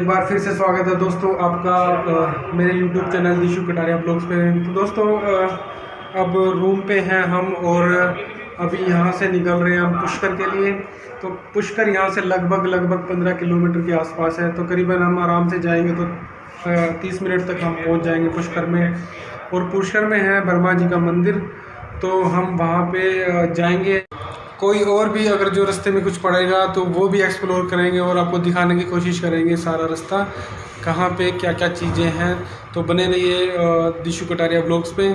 एक बार फिर से स्वागत है दोस्तों आपका मेरे YouTube चैनल दिशु कटारिया ब्लॉग्स पे। तो दोस्तों अब रूम पे हैं हम और अभी यहाँ से निकल रहे हैं हम पुष्कर के लिए। तो पुष्कर यहाँ से लगभग 15 किलोमीटर के आसपास है। तो करीबन हम आराम से जाएंगे तो 30 मिनट तक हम पहुँच जाएंगे पुष्कर में। और पुष्कर में है ब्रह्मा जी का मंदिर, तो हम वहाँ पे जाएंगे। कोई और भी अगर जो रास्ते में कुछ पड़ेगा तो वो भी एक्सप्लोर करेंगे और आपको दिखाने की कोशिश करेंगे सारा रास्ता कहाँ पे क्या क्या चीज़ें हैं। तो बने रहिए दिशु कटारिया ब्लॉग्स पे।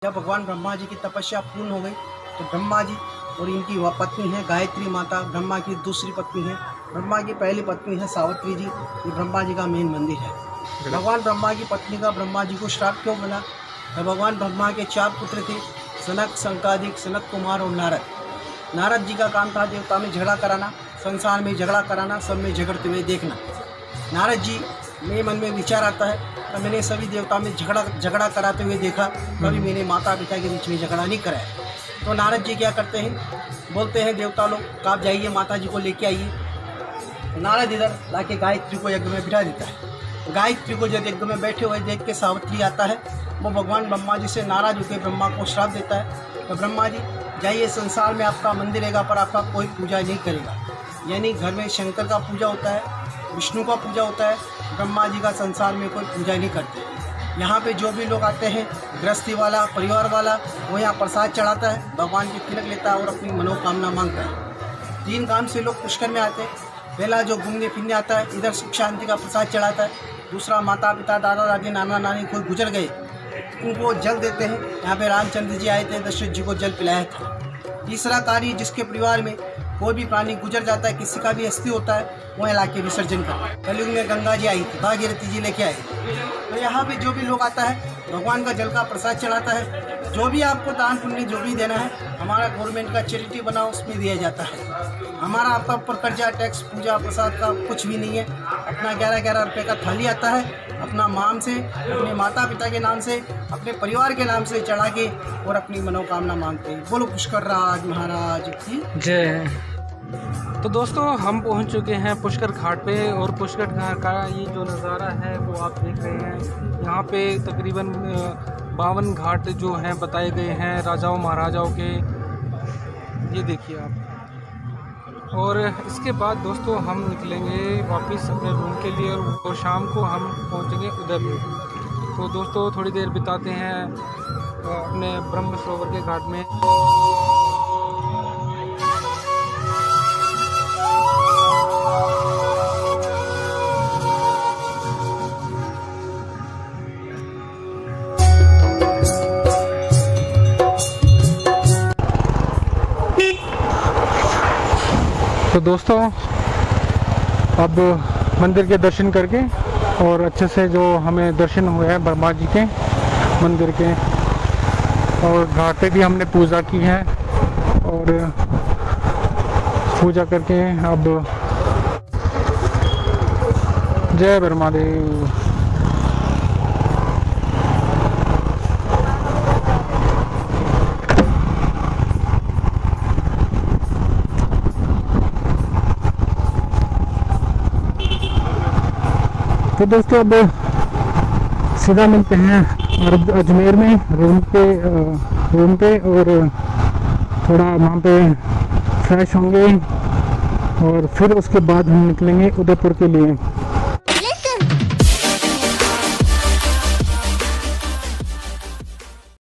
जब भगवान ब्रह्मा जी की तपस्या पूर्ण हो गई तो ब्रह्मा जी और इनकी वह पत्नी है गायत्री माता, ब्रह्मा की दूसरी पत्नी है। ब्रह्मा की पहली पत्नी है सावित्री जी, ये ब्रह्मा जी का मेन मंदिर है। भगवान ब्रह्मा की पत्नी का ब्रह्मा जी को श्राप क्यों मिला? तो भगवान ब्रह्मा के 4 पुत्र थे, सनक, संकादिक, सनत कुमार और नारद। नारद जी का काम था देवता में झगड़ा कराना, संसार में झगड़ा कराना, सब में झगड़ते हुए देखना। नारद जी मेरे मन में विचार आता है तो मैंने सभी देवता में झगड़ा कराते हुए देखा, कभी मैंने माता पिता के बीच में झगड़ा नहीं कराया। तो नारद जी क्या करते हैं, बोलते हैं देवता लोग आप जाइए माता जी को लेके आइए। नारद इधर लाके गायत्री को यज्ञ में बिठा देता है। गायत्री को जब यज्ञ में बैठे हुए देख के सावित्री आता है, वो भगवान ब्रह्मा जी से नाराज होकर ब्रह्मा को श्राप देता है। तो ब्रह्मा जी जाइए, संसार में आपका मंदिर रहेगा पर आपका कोई पूजा नहीं करेगा। यानी घर में शंकर का पूजा होता है, विष्णु का पूजा होता है, ब्रह्मा जी का संसार में कोई पूजा नहीं करते। यहाँ पे जो भी लोग आते हैं, गृहस्थी वाला, परिवार वाला, वो यहाँ प्रसाद चढ़ाता है, भगवान की तिलक लेता है और अपनी मनोकामना मांगता है। 3 काम से लोग पुष्कर में आते हैं। पहला जो घूमने फिरने आता है, इधर सुख शांति का प्रसाद चढ़ाता है। दूसरा माता पिता, दादा दादी, नाना नानी कोई गुजर गए, उनको जल देते हैं। यहाँ पे रामचंद्र जी आए थे, दशरथ जी को जल पिलाया था। तीसरा कार्य, जिसके परिवार में कोई भी प्राणी गुजर जाता है, किसी का भी अस्थि होता है, वो ला के विसर्जन करता है। कलयुग में गंगा जी आई थी, भागीरथी जी लेके आए। तो यहाँ पे जो भी लोग आता है, भगवान का जल का प्रसाद चढ़ाता है। जो भी आपको दान पुण्य जो भी देना है, हमारा गवर्नमेंट का चैरिटी बना उसमें दिया जाता है। हमारा आपका ऊपर कर्जा, टैक्स, पूजा प्रसाद का कुछ भी नहीं है। अपना 11-11 रुपये का थाली आता है, अपना माम से, अपने माता पिता के नाम से, अपने परिवार के नाम से चढ़ा के और अपनी मनोकामना मांगते हैं। बोलो पुष्कर राज महाराज की जय। तो दोस्तों हम पहुंच चुके हैं पुष्कर घाट पे, और पुष्कर घाट का ये जो नज़ारा है वो आप देख रहे हैं। यहाँ पे तकरीबन 52 घाट जो हैं बताए गए हैं राजाओं महाराजाओं के, ये देखिए आप। और इसके बाद दोस्तों हम निकलेंगे वापस अपने रूम के लिए, और शाम को हम पहुँचेंगे उदयपुर। तो दोस्तों थोड़ी देर बिताते हैं अपने ब्रह्म सरोवर के घाट में। तो दोस्तों अब मंदिर के दर्शन करके, और अच्छे से जो हमें दर्शन हुए हैं ब्रह्मा जी के मंदिर के, और घाट पे भी हमने पूजा की है, और पूजा करके अब जय ब्रह्मा देव। तो दोस्तों अब सीधा मिलते हैं अजमेर में रूम पे, और थोड़ा वहाँ पे फ्रेश होंगे, और फिर उसके बाद हम निकलेंगे उदयपुर के लिए।